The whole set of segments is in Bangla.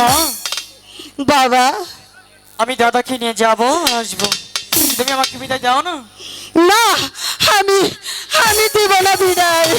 মা বাবা আমি দাদাকে নিয়ে যাব আসবো, তুমি আমাকে বিদায় দাও না। না, আমি আমি দেব না বিদায়।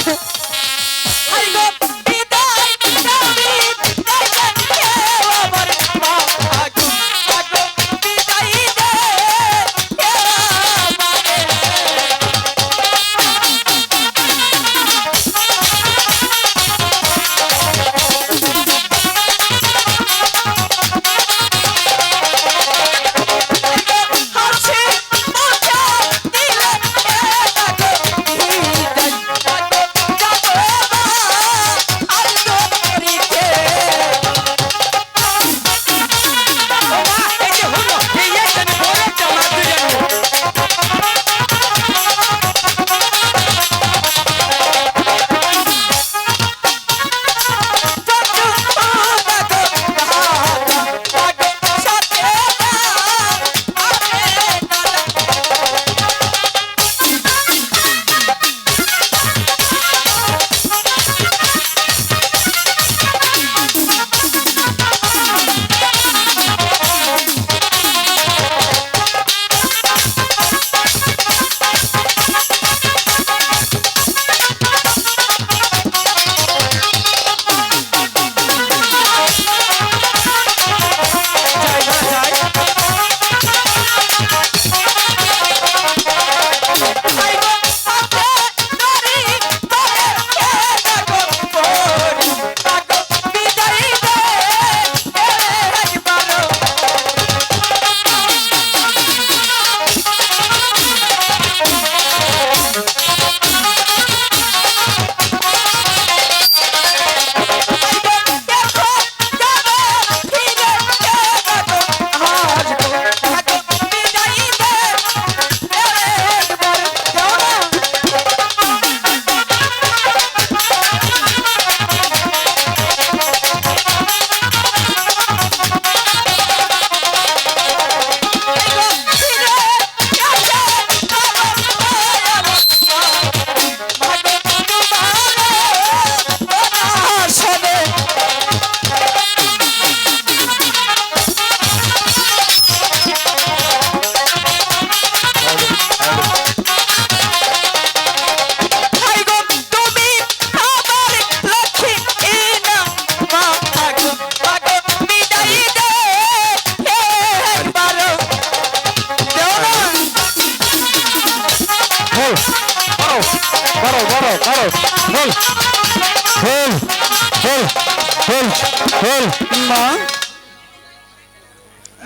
মা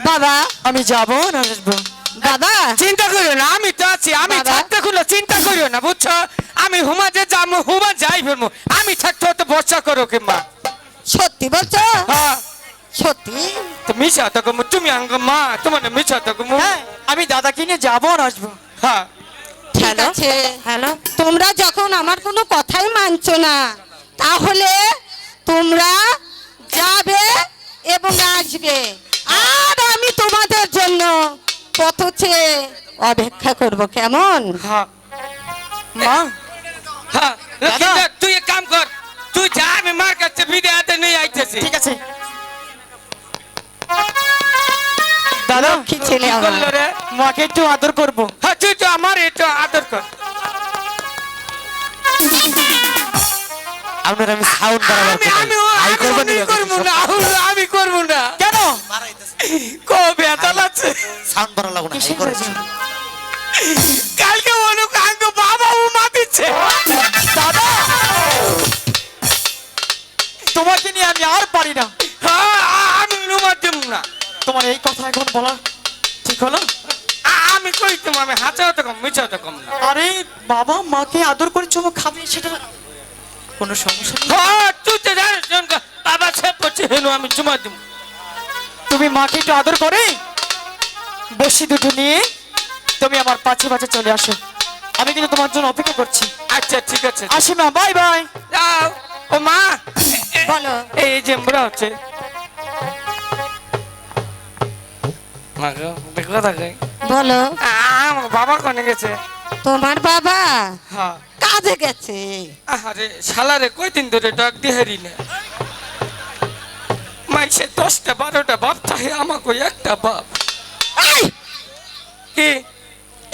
বাবা আমি যাব না আসবো। বাবা চিন্তা করিও না, আমি তো আছি। আমি বাবা। থাকতে কোনো চিন্তা করিও না, বুঝছো? আমি হুমা যে যাবো, হুমা যাই ফেলবো। আমি থাকতে হয়তো বর্ষা করো কি মা? সত্যি বলছো? হ্যাঁ, সত্যি? তো মিশা তো কমু, তুমি আঙ্গ মা, তোমার মিশা তো কমু। হ্যাঁ, আমি দাদাকে নিয়ে যাব আর আসবো। হ্যাঁ, ঠিক হ্যালো? আছে। হ্যালো, তোমরা যখন আমার কোনো কথাই মানছো না, তাহলে তোমরা যাবে এবং আসবে, আর আমি তোমাদের জন্য কত চেয়ে অপেক্ষা করব, কেমন? হ্যাঁ, মা হ্যাঁ। দাদা। লক্ষিন্দর, তুই এক কাম কর, তুই যা, আমি মার কাছে বিদে হাতে নিয়ে আইতেছি। ঠিক আছে দাদা, কি ছেলে কি আমার। করলো রে? মাকে একটু আদর করবো। হ্যাঁ, তুই তো আমার একটু আদর কর। আপনার আমি সাউন্ড বরাবর আমি আমি আই করবো আমি না করবো না, আমি করবো না। কেন? কবে এত লাগছে? সাউন্ড বড় লাগো না, হাই করেছি। কালকে অনুক আঙ্গ বাবা উমা দিচ্ছে। দাদা, তোমাকে নিয়ে আমি আর পারি না। হ্যাঁ, আমি উমা দেব না। তোমার এই কথা এখন বলা ঠিক হলো? আমি কই তুমি, আমি হাঁচাও তো কম, মিছাও তো কম না। আরে বাবা মাকে আদর করে চুমো খাবে, সেটা কোনো সমস্যা নেই। হ্যাঁ, তুই তো জানিস জনকা, বাবা সব করছে হেনু, আমি চুমা দিব। তুমি মাকে একটু আদর করে বসি দুটো নিয়ে তুমি আমার পাছে পাছে চলে আসো, আমি কিন্তু তোমার জন্য অপেক্ষা করছি। আচ্ছা ঠিক আছে, আসি মা, বাই বাই। যাও। ও মা, বলো। এই যে আমরা হচ্ছে মা গো, দেখো থাকে বলো। আমার বাবা কোনে গেছে? তোমার বাবা হ্যাঁ। কাজে গেছে। আরে শালারে কয়দিন ধরে ডাক দিয়ে হারি না। মাই মাইসে 10টা 12টা বাপ থাকে আমাকে একটা বাপ এই, কি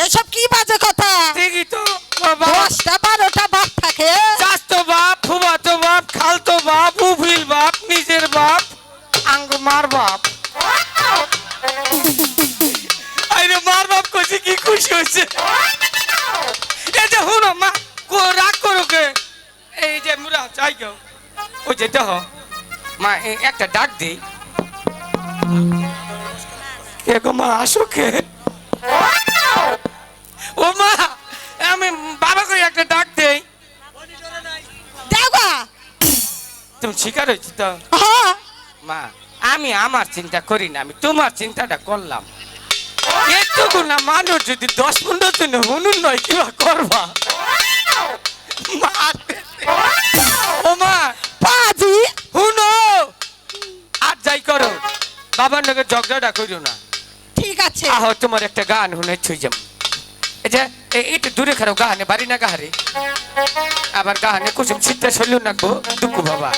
এসব কি বাজে কথা? ঠিকই তো বাবা 10টা 12টা বাপ থাকে। চাচতো বাপ ফুফাতো বাপ খালতো বাপ উফিল বাপ নিজের বাপ আঙ্গ মার বাপ আরে মার বাপ কইছে কি খুশি হইছে এই যে হুনো মা কো রাগ করো কে এই যে মুরা চাই গো ওই যে দেহ মা একটা ডাক দেই কে গো মা আসো কে ও মা আমি বাবা করে একটা ডাক দেই দেওয়া। তুমি শিকার হয়েছি তো হ্যাঁ, মা আমি আমার চিন্তা করি না আমি তোমার চিন্তাটা করলাম এতটুকু না মানুষ যদি 10-15 জন হুনুন নয় কিবা করবা মা, ও মা পাজি। হুনো আর যাই করো বাবার লগে ঝগড়াটা করিও না ঠিক আছে। আহো তোমার একটা গান শুনে ছুই যাম এই যে একটু দূরে খারো গাহানে বাড়ি না গাহারে আবার গাহানে কুসুম শীতটা শৈল নাকবো দুঃখ বাবা